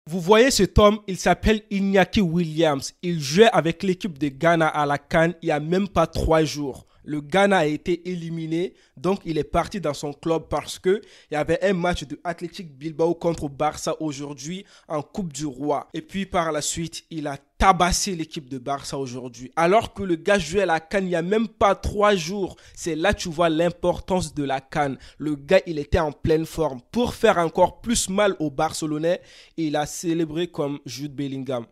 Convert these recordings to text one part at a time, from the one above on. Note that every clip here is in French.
Vous voyez cet homme, il s'appelle Iñaki Williams. Il jouait avec l'équipe de Ghana à la CAN il n'y a même pas 3 jours. Le Ghana a été éliminé, donc il est parti dans son club parce que il y avait un match de Athletic Bilbao contre Barça aujourd'hui en Coupe du Roi. Et puis par la suite, il a tabassé l'équipe de Barça aujourd'hui. Alors que le gars jouait à la CAN il n'y a même pas 3 jours. C'est là que tu vois l'importance de la CAN. Le gars, il était en pleine forme. Pour faire encore plus mal aux Barcelonais, il a célébré comme Jude Bellingham.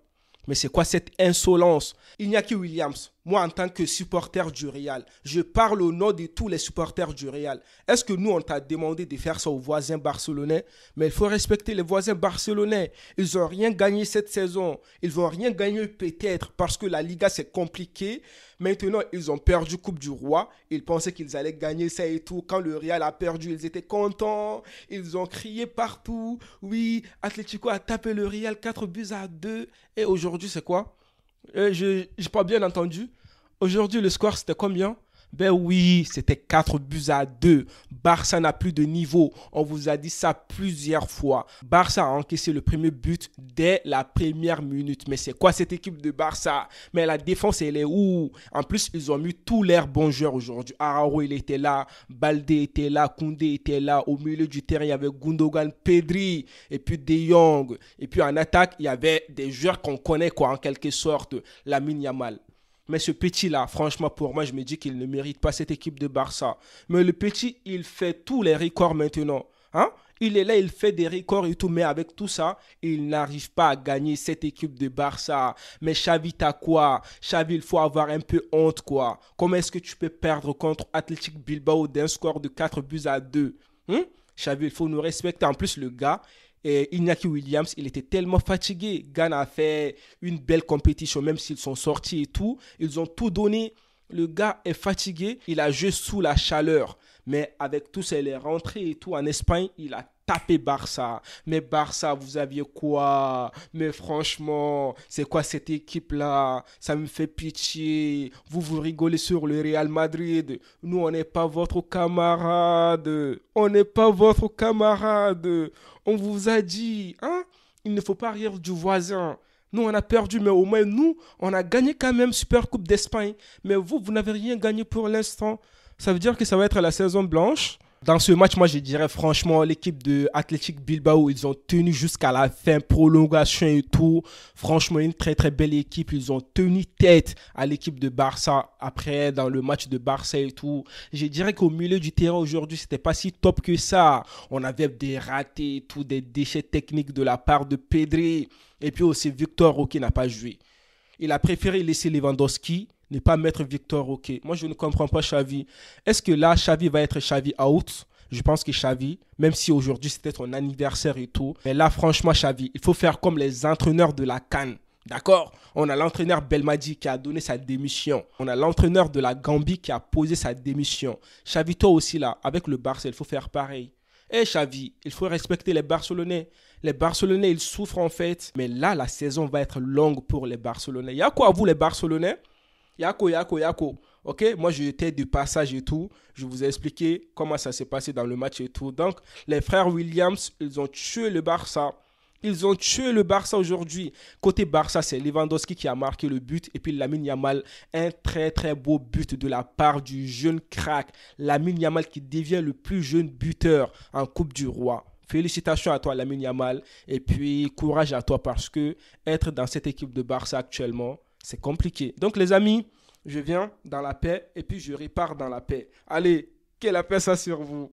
Mais c'est quoi cette insolence? Iñaki Williams, moi en tant que supporter du Real, je parle au nom de tous les supporters du Real. Est-ce que nous, on t'a demandé de faire ça aux voisins barcelonais? Mais il faut respecter les voisins barcelonais. Ils n'ont rien gagné cette saison. Ils vont rien gagner peut-être parce que la Liga, c'est compliqué. Maintenant, ils ont perdu Coupe du Roi. Ils pensaient qu'ils allaient gagner ça et tout. Quand le Real a perdu, ils étaient contents. Ils ont crié partout. Oui, Atlético a tapé le Real 4 buts à 2. Et aujourd'hui, c'est quoi? Je n'ai pas bien entendu. Aujourd'hui, le score, c'était combien? Ben oui, c'était 4 buts à 2. Barça n'a plus de niveau. On vous a dit ça plusieurs fois. Barça a encaissé le premier but dès la première minute. Mais c'est quoi cette équipe de Barça? Mais la défense, elle est où? En plus, ils ont mis tous leurs bons joueurs aujourd'hui. Araujo, il était là. Baldé était là. Koundé était là. Au milieu du terrain, il y avait Gundogan, Pedri. Et puis De Jong. Et puis en attaque, il y avait des joueurs qu'on connaît, quoi, en quelque sorte. Lamine Yamal. Mais ce petit-là, franchement, pour moi, je me dis qu'il ne mérite pas cette équipe de Barça. Mais le petit, il fait tous les records maintenant. Hein? Il est là, il fait des records et tout, mais avec tout ça, il n'arrive pas à gagner cette équipe de Barça. Mais Xavi, t'as quoi? Xavi, il faut avoir un peu honte, quoi. Comment est-ce que tu peux perdre contre Athletic Bilbao d'un score de 4 buts à 2? Xavi, il faut nous respecter. En plus, le gars, et Iñaki Williams, il était tellement fatigué. Ghana a fait une belle compétition, même s'ils sont sortis et tout. Ils ont tout donné. Le gars est fatigué. Il a joué sous la chaleur. Mais avec tout ça, il est rentré et tout en Espagne. Il a tapé Barça. Mais Barça, vous aviez quoi? Mais franchement, c'est quoi cette équipe-là? Ça me fait pitié. Vous rigolez sur le Real Madrid. Nous, on n'est pas votre camarade. On n'est pas votre camarade. On vous a dit, hein? Il ne faut pas rire du voisin. Nous, on a perdu, mais au moins, nous, on a gagné quand même Super Coupe d'Espagne. Mais vous n'avez rien gagné pour l'instant. Ça veut dire que ça va être la saison blanche. Dans ce match, moi, je dirais franchement, l'équipe de Athletic Bilbao, ils ont tenu jusqu'à la fin, prolongation et tout. Franchement, une très, très belle équipe. Ils ont tenu tête à l'équipe de Barça après, dans le match de Barça et tout. Je dirais qu'au milieu du terrain aujourd'hui, c'était pas si top que ça. On avait des ratés et tout, des déchets techniques de la part de Pedri. Et puis aussi, Victor Roque n'a pas joué. Il a préféré laisser Lewandowski, ne pas mettre Victor Roque. Moi, je ne comprends pas Xavi. Est-ce que là, Xavi va être Xavi out? Je pense que Xavi, même si aujourd'hui c'était son anniversaire et tout, mais là, franchement, Xavi, il faut faire comme les entraîneurs de la CAN. D'accord? On a l'entraîneur Belmadi qui a donné sa démission. On a l'entraîneur de la Gambie qui a posé sa démission. Xavi, toi aussi là, avec le Barça, il faut faire pareil. Eh Xavi, il faut respecter les Barcelonais. Les Barcelonais, ils souffrent en fait. Mais là, la saison va être longue pour les Barcelonais. Il y a quoi à vous les Barcelonais? Yako. Ok, moi j'étais de passage et tout. Je vous ai expliqué comment ça s'est passé dans le match et tout. Donc, les frères Williams, ils ont tué le Barça. Ils ont tué le Barça aujourd'hui. Côté Barça, c'est Lewandowski qui a marqué le but. Et puis Lamine Yamal, un très très beau but de la part du jeune crack. Lamine Yamal qui devient le plus jeune buteur en Coupe du Roi. Félicitations à toi Lamine Yamal. Et puis courage à toi parce que être dans cette équipe de Barça actuellement, c'est compliqué. Donc les amis, je viens dans la paix et puis je repars dans la paix. Allez, que la paix soit sur vous.